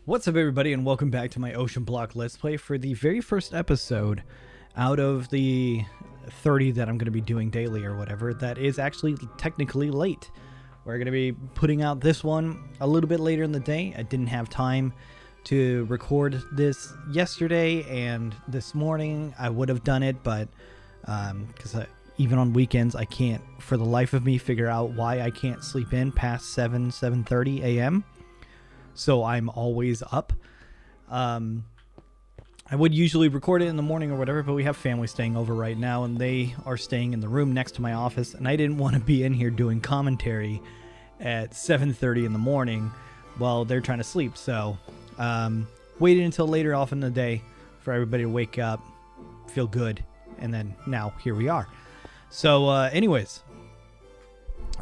What's up, everybody, and welcome back to my OceanBlock Let's Play for the very first episode out of the 30 that I'm going to be doing daily or whatever. That is actually technically late. We're going to be putting out this one a little bit later in the day. I didn't have time to record this yesterday and this morning. I would have done it, but because even on weekends, I can't, for the life of me, figure out why I can't sleep in past 7:30 a.m. So I'm always up. I would usually record it in the morning or whatever, but we have family staying over right now, and they are staying in the room next to my office, and I didn't want to be in here doing commentary at 7:30 in the morning while they're trying to sleep. So waited until later off in the day for everybody to wake up, feel good, and then now here we are. So anyways,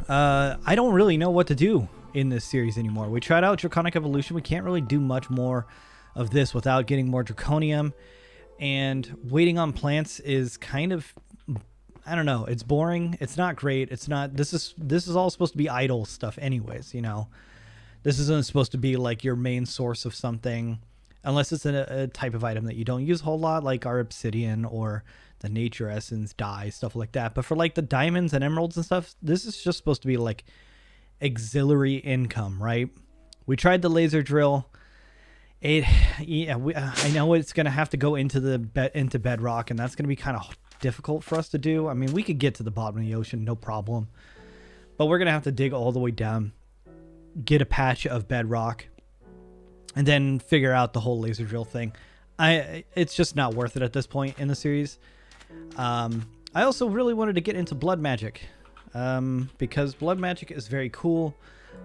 I don't really know what to do in this series anymore. We tried out Draconic Evolution. We can't really do much more of this without getting more Draconium, and waiting on plants is kind of, I don't know, it's boring. It's not great. It's not, this is all supposed to be idle stuff anyways, you know. This isn't supposed to be like your main source of something unless it's a type of item that you don't use a whole lot, like our obsidian or the nature essence dye, stuff like that. But for like the diamonds and emeralds and stuff, this is just supposed to be like auxiliary income, right? We tried the laser drill. I know it's gonna have to go into into bedrock, and that's gonna be kind of difficult for us to do. I mean, we could get to the bottom of the ocean, no problem, but we're gonna have to dig all the way down, get a patch of bedrock, and then figure out the whole laser drill thing. It's just not worth it at this point in the series. I also really wanted to get into blood magic. Because blood magic is very cool.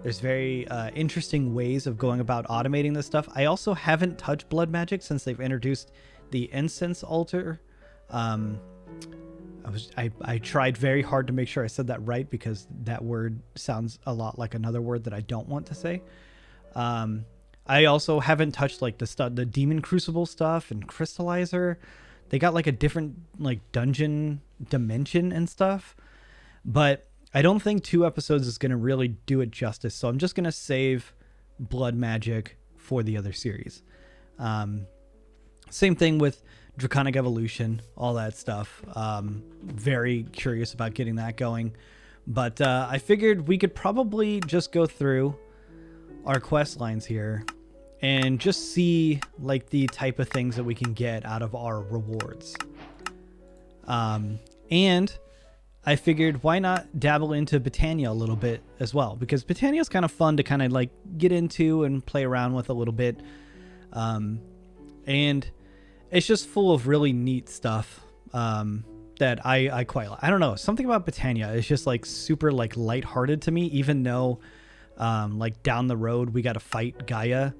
There's very interesting ways of going about automating this stuff. I also haven't touched blood magic since they've introduced the incense altar. I tried very hard to make sure I said that right, because that word sounds a lot like another word that I don't want to say. I also haven't touched like the demon crucible stuff and crystallizer. They got like a different like dungeon dimension and stuff. But I don't think 2 episodes is going to really do it justice. So I'm just going to save blood magic for the other series. Same thing with Draconic Evolution, all that stuff. Very curious about getting that going. But I figured we could probably just go through our quest lines here and just see like the type of things that we can get out of our rewards. And I figured, why not dabble into Botania a little bit as well? Because Botania is kind of fun to kind of like get into and play around with a little bit. And it's just full of really neat stuff that I quite like. I don't know. Something about Botania is just like super like lighthearted to me, even though like down the road we got to fight Gaia.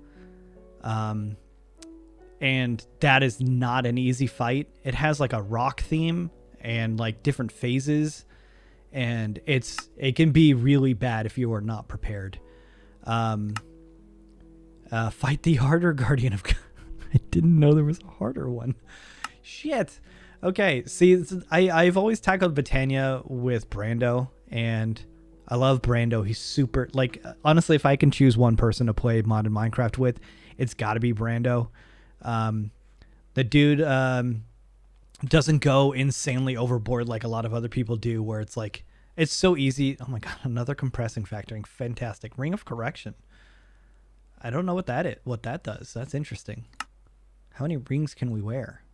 And that is not an easy fight. It has like a rock theme and like different phases, and it can be really bad if you are not prepared. Fight the harder guardian of I didn't know there was a harder one. Shit. Okay, see, I've always tackled Botania with Brando, and I love Brando. He's super, like, honestly, if I can choose one person to play modded Minecraft with, it's got to be Brando. The dude doesn't go insanely overboard like a lot of other people do, where it's like, it's so easy. Oh my god, another compressing factoring. Fantastic. Ring of Correction. I don't know what that does. That's interesting. How many rings can we wear?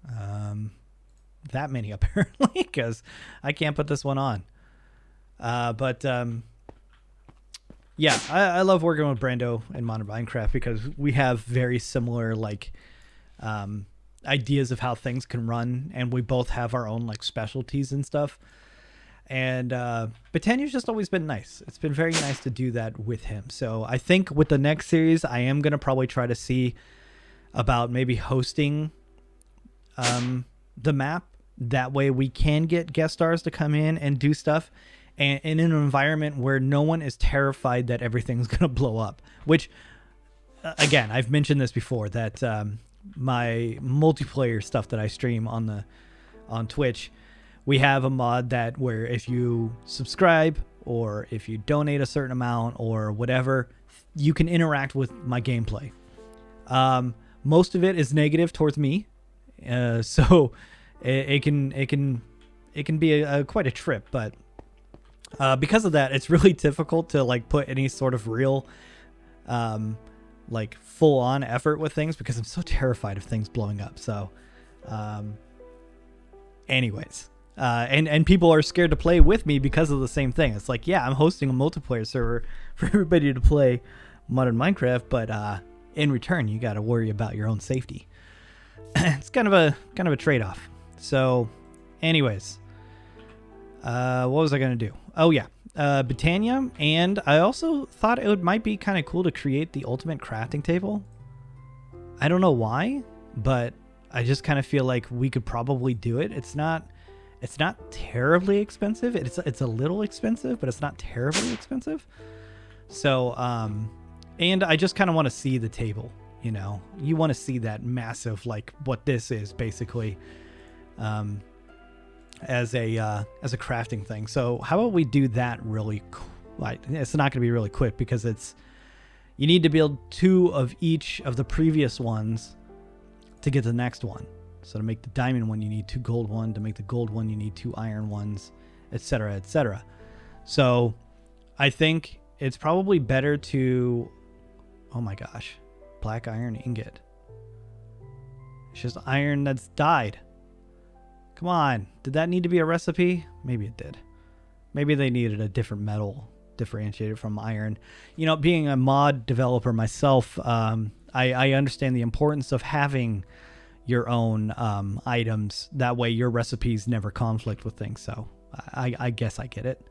That many apparently, because I can't put this one on. Yeah, I love working with Brando and modded Minecraft because we have very similar like ideas of how things can run, and we both have our own like specialties and stuff. And Botania's just always been nice. It's been very nice to do that with him. So I think with the next series, I am going to probably try to see about maybe hosting the map. That way we can get guest stars to come in and do stuff, and in an environment where no one is terrified that everything's going to blow up. Which, again, I've mentioned this before, that my multiplayer stuff that I stream on Twitch, we have a mod that where if you subscribe or if you donate a certain amount or whatever, you can interact with my gameplay. Most of it is negative towards me, so it can be quite a trip. But because of that, it's really difficult to like put any sort of real like full on effort with things because I'm so terrified of things blowing up. So anyways, and people are scared to play with me because of the same thing. It's like, yeah, I'm hosting a multiplayer server for everybody to play modern Minecraft, but in return, you got to worry about your own safety. It's kind of a trade-off. So anyways, what was I going to do? Oh yeah, Britannia. And I also thought it might be kind of cool to create the ultimate crafting table. I don't know why, but I just kind of feel like we could probably do it. It's not terribly expensive. It's a little expensive, but it's not terribly expensive. So, and I just kind of want to see the table, you know. You want to see that massive, like what this is basically, as a crafting thing. So how about we do that really like it's not going to be really quick because you need to build 2 of each of the previous ones to get to the next one. So to make the diamond one, you need 2 gold one. To make the gold one, you need 2 iron ones, etc., etc. So I think it's probably better to, oh my gosh, black iron ingot. It's just iron that's dyed. Come on, did that need to be a recipe? Maybe it did. Maybe they needed a different metal differentiated from iron. You know, being a mod developer myself, I understand the importance of having your own items. That way your recipes never conflict with things. So I guess I get it.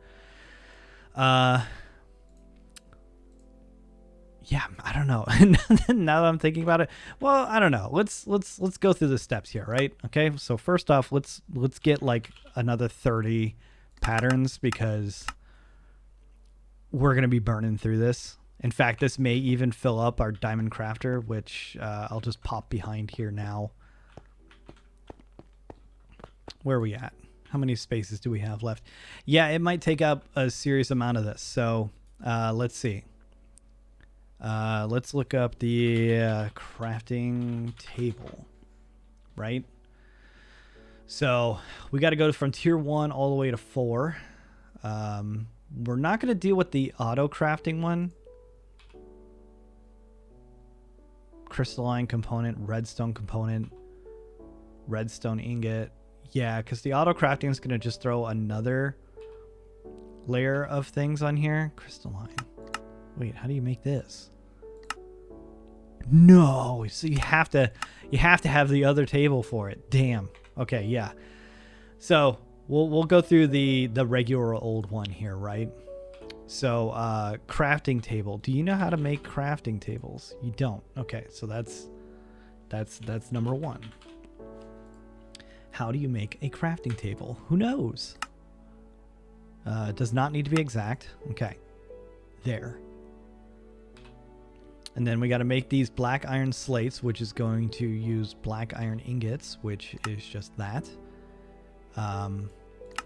Yeah, I don't know. Now that I'm thinking about it, well, I don't know. Let's go through the steps here, right? Okay. So first off, let's get like another 30 patterns because we're gonna be burning through this. In fact, this may even fill up our diamond crafter, which I'll just pop behind here now. Where are we at? How many spaces do we have left? Yeah, it might take up a serious amount of this. So let's see. Let's look up the crafting table, right? So we got to go from tier 1 all the way to 4. We're not going to deal with the auto crafting one. Crystalline component, redstone component, redstone ingot. Yeah, because the auto crafting is going to just throw another layer of things on here. Crystalline. Wait, how do you make this? No, so you have to have the other table for it. Damn. Okay, yeah. So we'll go through the regular old one here, right? So crafting table. Do you know how to make crafting tables? You don't. Okay, so that's number 1. How do you make a crafting table? Who knows? It does not need to be exact. Okay, there. And then we got to make these black iron slates, which is going to use black iron ingots, which is just that.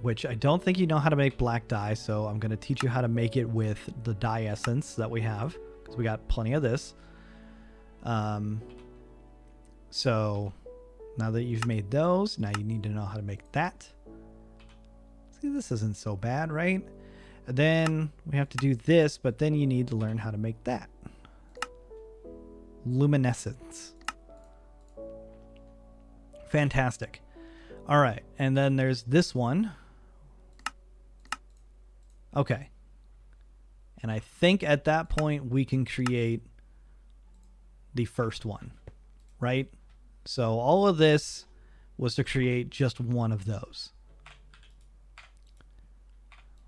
Which I don't think you know how to make black dye, so I'm going to teach you how to make it with the dye essence that we have, because we got plenty of this. So now that you've made those, now you need to know how to make that. See, this isn't so bad, right? And then we have to do this, but then you need to learn how to make that. Luminescence. Fantastic. All right, and then there's this one. Okay. And I think at that point we can create the first one, right? So all of this was to create just one of those.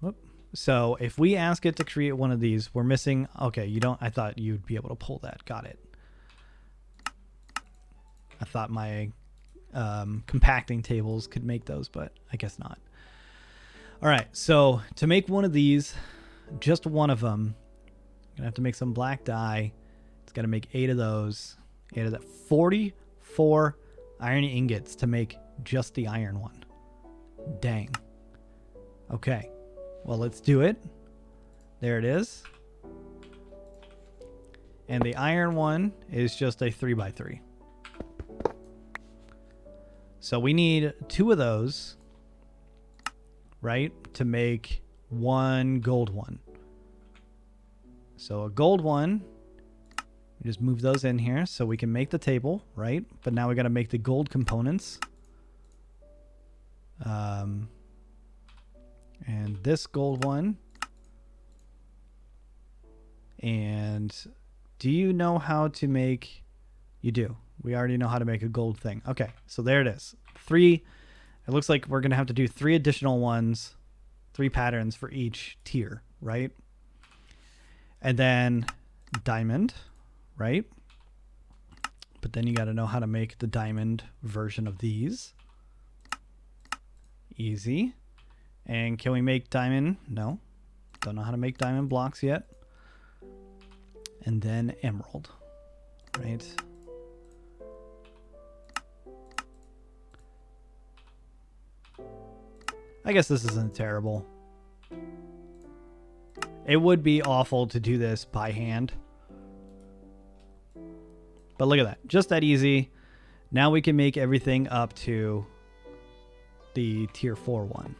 Whoop. So if we ask it to create one of these, we're missing. Okay, you don't. I thought you'd be able to pull that. Got it. I thought my compacting tables could make those, but I guess not. All right, so to make one of these, just one of them, I'm gonna have to make some black dye. It's gonna make 8 of those. 8 of that. 44 iron ingots to make just the iron one. Dang. Okay, well, let's do it. There it is. And the iron one is just a 3x3. So we need 2 of those, right, to make 1 gold one. So a gold one, we just move those in here so we can make the table, right? But now we got to make the gold components. And this gold one. And do you know how to make... You do. We already know how to make a gold thing. Okay, so there it is. 3. It looks like we're going to have to do 3 additional ones, 3 patterns for each tier, right? And then diamond, right? But then you got to know how to make the diamond version of these. Easy. And can we make diamond? No. Don't know how to make diamond blocks yet. And then emerald, right? I guess this isn't terrible. It would be awful to do this by hand. But look at that. Just that easy. Now we can make everything up to the tier 4 one.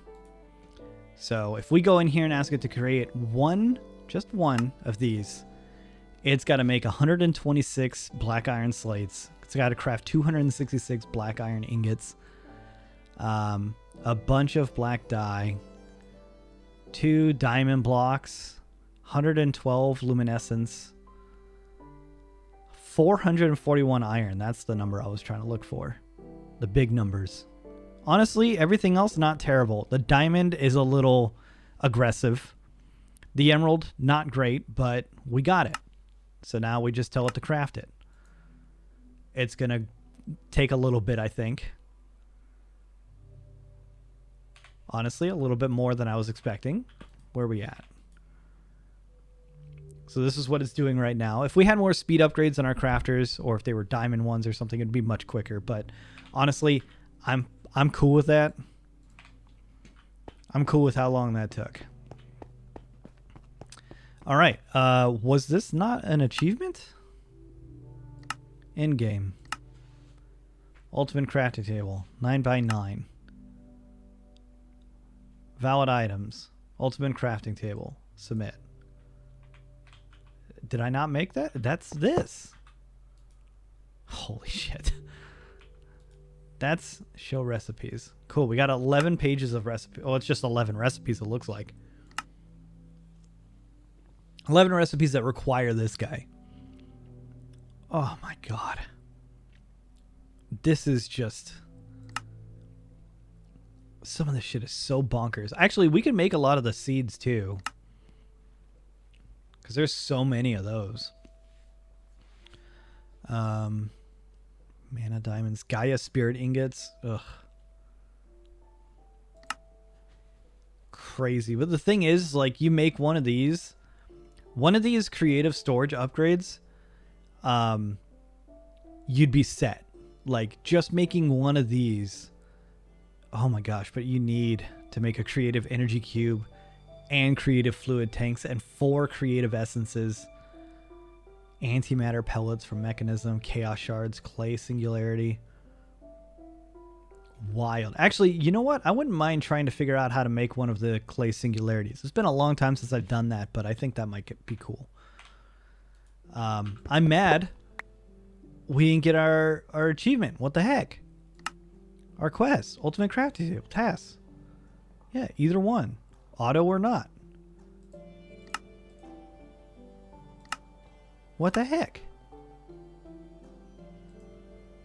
So if we go in here and ask it to create one, just one of these, it's got to make 126 black iron slates. It's got to craft 266 black iron ingots. A bunch of black dye, 2 diamond blocks, 112 luminescence, 441 iron. That's the number I was trying to look for. The big numbers. Honestly, everything else not terrible. The diamond is a little aggressive. The emerald, not great, but we got it. So now we just tell it to craft it. It's going to take a little bit, I think. Honestly, a little bit more than I was expecting. Where are we at? So this is what it's doing right now. If we had more speed upgrades on our crafters, or if they were diamond ones or something, it'd be much quicker. But honestly, I'm cool with that. I'm cool with how long that took. All right. Was this not an achievement? End game. Ultimate crafting table. 9x9. Valid items. Ultimate crafting table. Submit. Did I not make that? That's this. Holy shit. That's show recipes. Cool. We got 11 pages of recipes. Oh, it's just 11 recipes, it looks like. 11 recipes that require this guy. Oh my god. This is just... Some of this shit is so bonkers. Actually, we can make a lot of the seeds too. Because there's so many of those. Mana diamonds. Gaia spirit ingots. Ugh. Crazy. But the thing is, like, you make one of these creative storage upgrades, you'd be set. Like, just making one of these. Oh my gosh, but you need to make a creative energy cube and creative fluid tanks and 4 creative essences. Antimatter pellets from mechanism, chaos shards, clay singularity. Wild. Actually, you know what? I wouldn't mind trying to figure out how to make one of the clay singularities. It's been a long time since I've done that, but I think that might be cool. I'm mad we didn't get our achievement. What the heck? Our quest. Ultimate crafting table. Tasks. Yeah, either one. Auto or not. What the heck?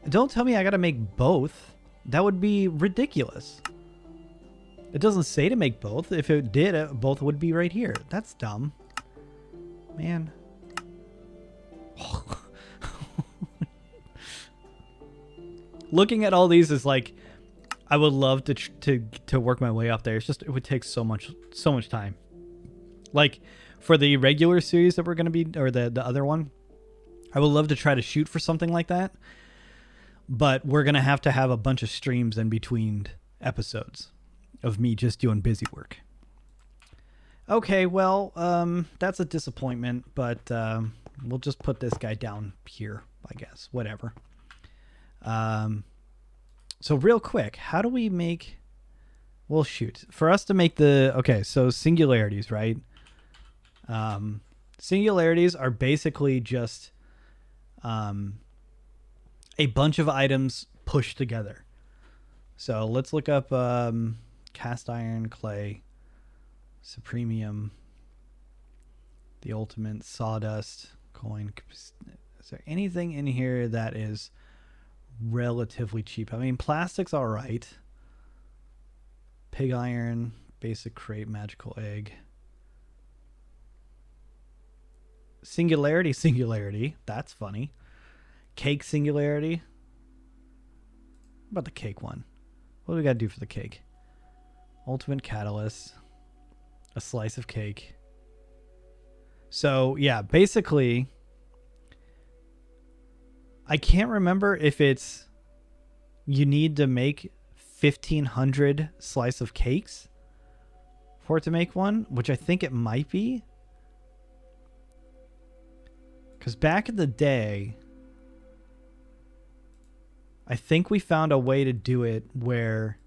Don't tell me I gotta make both. That would be ridiculous. It doesn't say to make both. If it did, both would be right here. That's dumb. Man. Looking at all these is like, I would love to work my way up there. It's just, it would take so much time. Like for the regular series that we're going to be, or the other one, I would love to try to shoot for something like that. But we're going to have a bunch of streams in between episodes of me just doing busy work. Okay, well, that's a disappointment, but We'll just put this guy down here, I guess. Whatever. So real quick, how do we make... Well, shoot. For us to make the... Okay, so singularities, right? Singularities are basically just a bunch of items pushed together. So let's look up cast iron, clay, supremium, the ultimate, sawdust, coin. Is there anything in here that is relatively cheap? I mean, plastic's all right. Pig iron, basic crate, magical egg. Singularity. That's funny. Cake singularity. What about the cake one? What do we got to do for the cake? Ultimate catalyst. A slice of cake. So, yeah, basically, I can't remember if it's you need to make 1,500 slice of cakes for it to make one, which I think it might be. Because back in the day, I think we found a way to do it where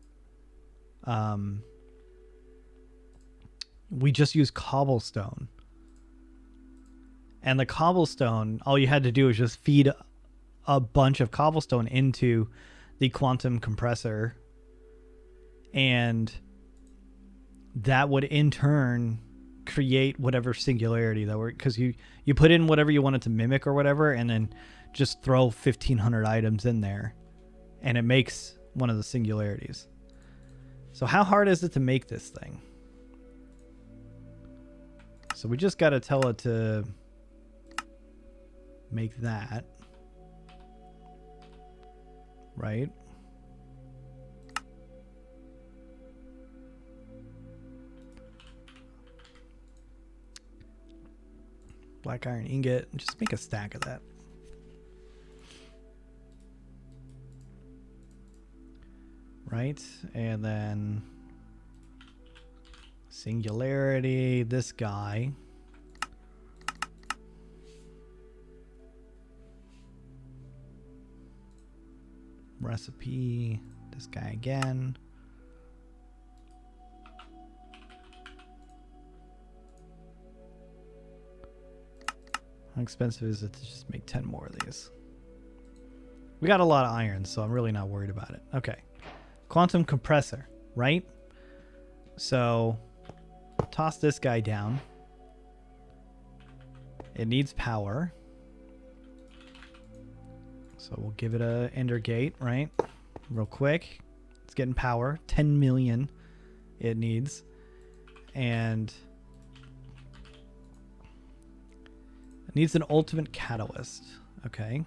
we just use cobblestone. And the cobblestone, all you had to do was just feed a bunch of cobblestone into the quantum compressor. And that would in turn create whatever singularity that were, because you put in whatever you wanted to mimic or whatever, and then just throw 1,500 items in there, and it makes one of the singularities. So how hard is it to make this thing? So we just got to tell it to make that, right? Black iron ingot. Just make a stack of that. Right? And then singularity, this guy. Recipe, this guy again. How expensive is it to just make 10 more of these? We got a lot of iron, so I'm really not worried about it. Okay. Quantum compressor, right? So, toss this guy down. It needs power. So we'll give it a ender gate, right? Real quick. It's getting power. 10 million it needs. And it needs an ultimate catalyst. Okay.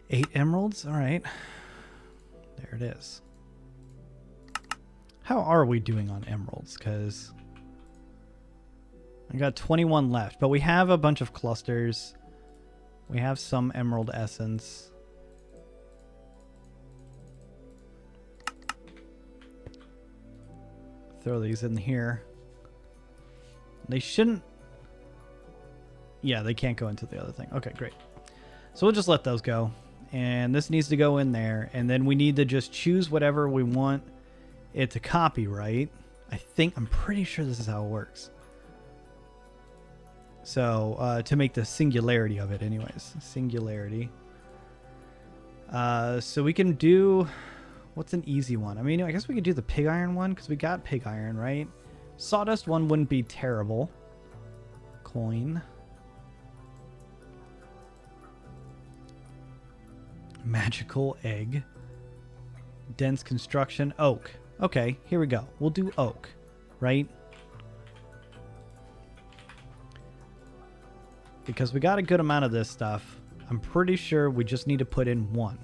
8 emeralds. All right. There it is. How are we doing on emeralds? Because I got 21 left, but we have a bunch of clusters. We have some emerald essence. Throw these in here. They shouldn't... Yeah, they can't go into the other thing. Okay, great. So we'll just let those go. And this needs to go in there. And then we need to just choose whatever we want it to copy, right? I'm pretty sure this is how it works. So, to make the singularity of it anyways. Singularity. So we can do... What's an easy one? I mean, I guess we could do the pig iron one, because we got pig iron, right? Sawdust one wouldn't be terrible. Coin. Magical egg. Dense construction. Oak. Okay, here we go. We'll do oak, right? Because we got a good amount of this stuff. I'm pretty sure we just need to put in one.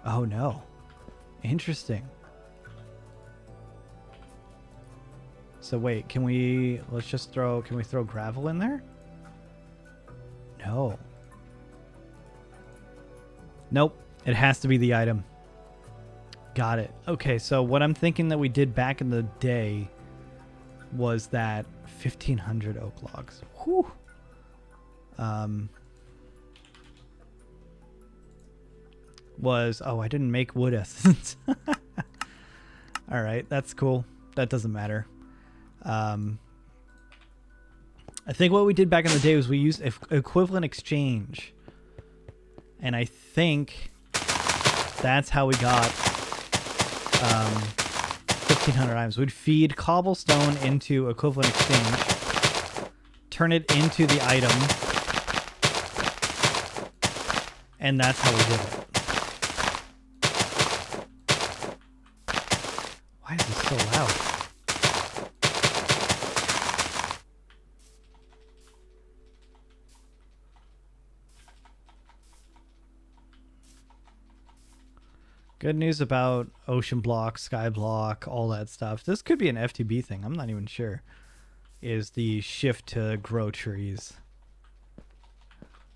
Oh no. Interesting. So wait, can we throw gravel in there? No. Nope. It has to be the item. Got it. Okay, so what I'm thinking that we did back in the day was that 1,500 oak logs. Whew. I didn't make wood essence. All right, that's cool. That doesn't matter. I think what we did back in the day was we used equivalent exchange. And I think that's how we got 1,500 items. We'd feed cobblestone into equivalent exchange, turn it into the item, and that's how we did it. Why is this so loud? Good news about OceanBlock, Skyblock, all that stuff. This could be an FTB thing. I'm not even sure. Is the shift to grow trees.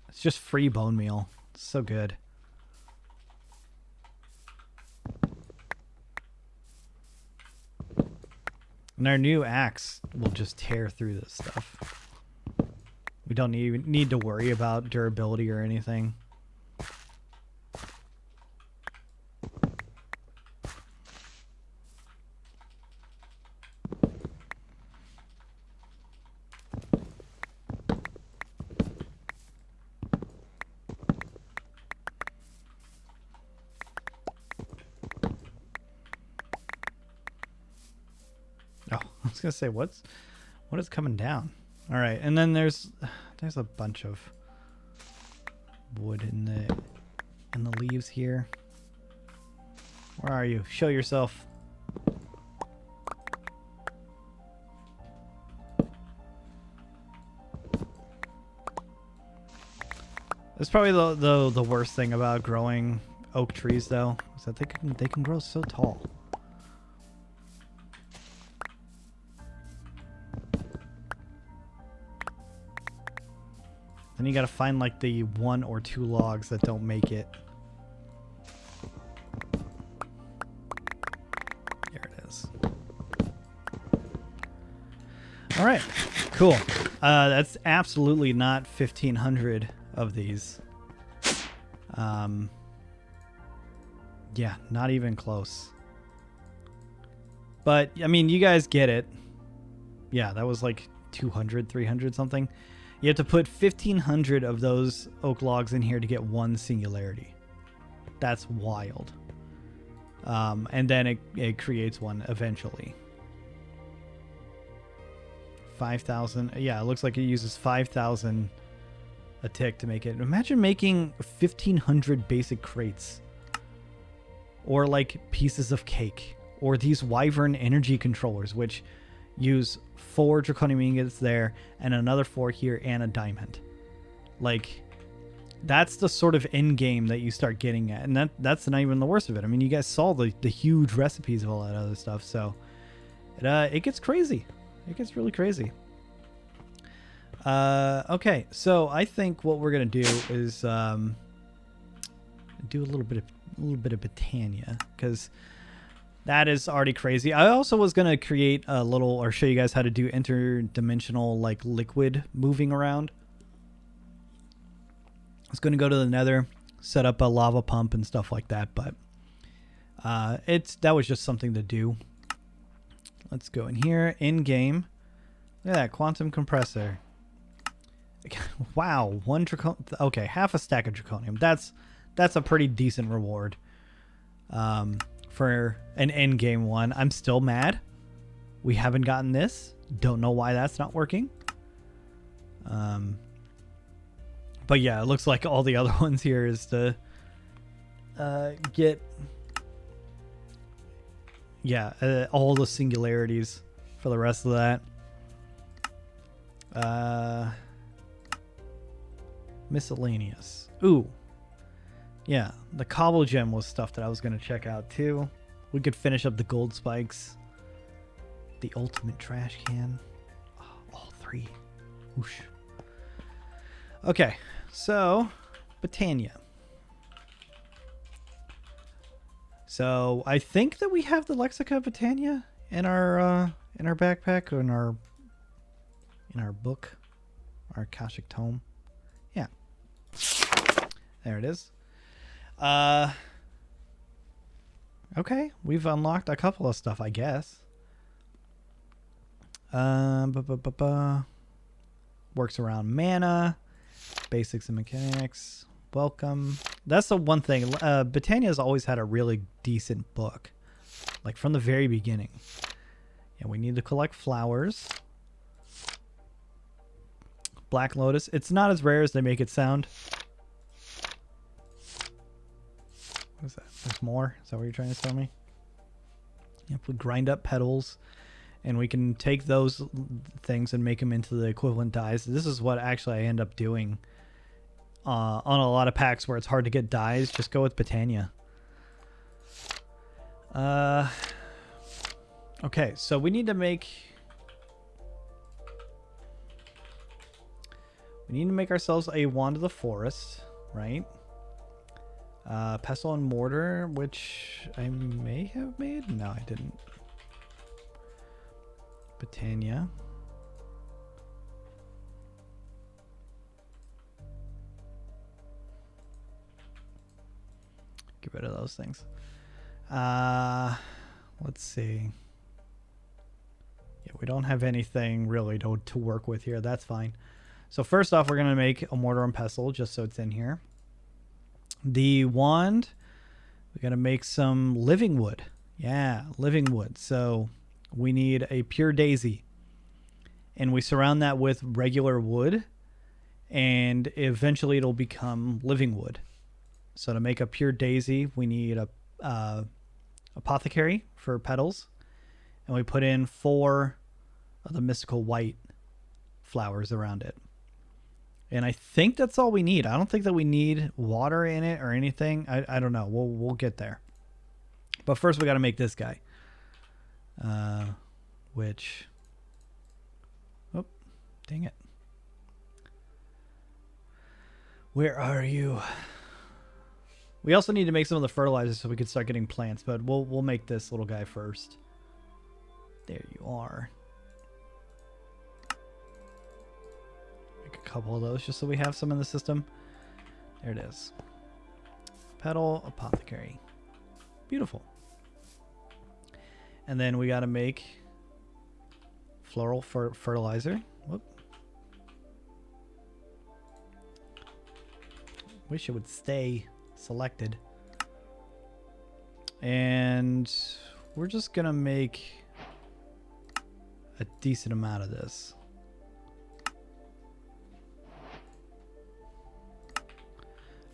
It's just free bone meal. It's so good. And our new axe will just tear through this stuff. We don't even need to worry about durability or anything. I was gonna say what is coming down. All right, and then there's a bunch of wood in the leaves here. Where are you? Show yourself. That's probably the worst thing about growing oak trees, though, is that they can grow so tall. Then you gotta find like the 1 or 2 logs that don't make it. There it is. All right, cool. That's absolutely not 1,500 of these. Yeah, not even close. But I mean, you guys get it. Yeah, that was like 200, 300 something. You have to put 1,500 of those oak logs in here to get 1 singularity. That's wild. And then it creates one eventually. 5,000. Yeah, it looks like it uses 5,000 a tick to make it. Imagine making 1,500 basic crates. Or like pieces of cake. Or these wyvern energy controllers, which use 4 draconium ingots there and another 4 here and a diamond. Like, that's the sort of end game that you start getting at, and that's not even the worst of it. I mean, you guys saw the huge recipes of all that other stuff, so it gets crazy. It gets really crazy. Okay, so I think what we're gonna do is do a little bit of Britannia, because that is already crazy. I also was going to create a little, or show you guys how to do interdimensional, like, liquid moving around. I was going to go to the nether, set up a lava pump and stuff like that, but that was just something to do. Let's go in here, in-game. Look at that, quantum compressor. Wow, okay, half a stack of draconium. That's a pretty decent reward. For an end game one. I'm still mad we haven't gotten this. Don't know why that's not working. But yeah, it looks like all the other ones here is to get all the singularities for the rest of that. Miscellaneous. Ooh. Yeah, the cobble gem was stuff that I was going to check out too. We could finish up the gold spikes. The ultimate trash can. Oh, all 3. Whoosh. Okay, so Britannia. So I think that we have the Lexica of Britannia in our in our backpack or in our book, our Akashic tome? Yeah. There it is. Okay, we've unlocked a couple of stuff, I guess. Works around mana, basics and mechanics. Welcome. That's the one thing. Britannia's always had a really decent book, like from the very beginning. Yeah, we need to collect flowers. Black Lotus. It's not as rare as they make it sound. What is that? There's more? Is that what you're trying to tell me? Yep, we grind up petals, and we can take those things and make them into the equivalent dyes. This is what actually I end up doing on a lot of packs where it's hard to get dyes. Just go with Britannia. Okay, so we need to make... We need to make ourselves a Wand of the Forest, right? Pestle and Mortar, which I may have made. No, I didn't. Britannia. Get rid of those things. Let's see. Yeah, we don't have anything really to work with here. That's fine. So first off, we're going to make a Mortar and Pestle just so it's in here. The wand, we're going to make some living wood. Yeah, living wood. So we need a pure daisy. And we surround that with regular wood. And eventually it'll become living wood. So to make a pure daisy, we need a apothecary for petals. And we put in 4 of the mystical white flowers around it. And I think that's all we need. I don't think that we need water in it or anything. I don't know. We'll get there. But first we got to make this guy. Which... Oh, dang it. Where are you? We also need to make some of the fertilizers so we can start getting plants. But we'll make this little guy first. There you are. A couple of those just so we have some in the system. There it is. Petal apothecary. Beautiful. And then we got to make floral fertilizer. Whoop. Wish it would stay selected. And we're just going to make a decent amount of this.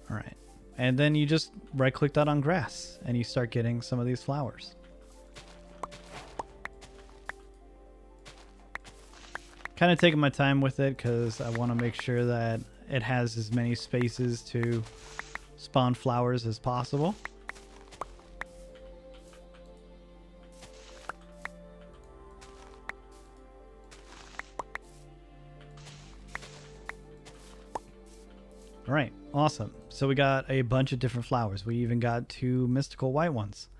All right. And then you just right click that on grass and you start getting some of these flowers. Kind of taking my time with it because I want to make sure that it has as many spaces to spawn flowers as possible. All right, awesome. So we got a bunch of different flowers. We even got 2 mystical white ones,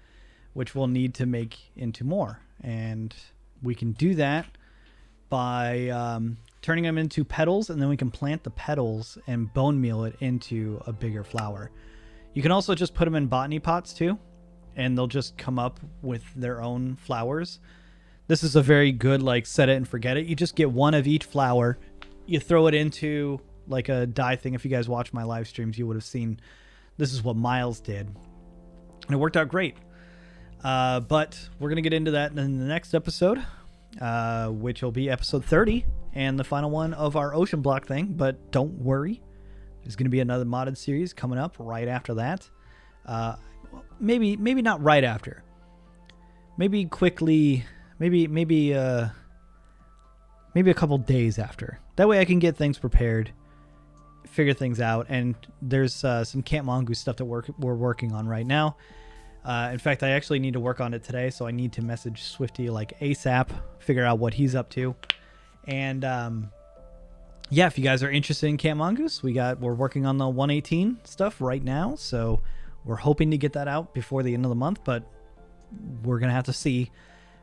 which we'll need to make into more. And we can do that by turning them into petals, and then we can plant the petals and bone meal it into a bigger flower. You can also just put them in botany pots too, and they'll just come up with their own flowers. This is a very good, like, set it and forget it. You just get 1 of each flower, you throw it into like a dye thing. If you guys watch my live streams, you would have seen this is what Miles did, and it worked out great. But we're gonna get into that in the next episode, which will be episode 30 and the final one of our OceanBlock thing. But don't worry, there's gonna be another modded series coming up right after that. Maybe not right after, maybe quickly, maybe a couple days after. That way I can get things prepared, figure things out. And there's some Camp Mongoose stuff that we're working on right now. In fact, I actually need to work on it today, so I need to message Swifty like ASAP, figure out what he's up to. And yeah, if you guys are interested in Camp Mongoose, we're working on the 118 stuff right now, so we're hoping to get that out before the end of the month, but we're gonna have to see.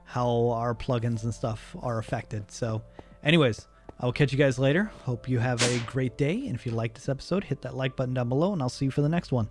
how our plugins and stuff are affected. So anyways, I will catch you guys later. Hope you have a great day. And if you like this episode, hit that like button down below, and I'll see you for the next one.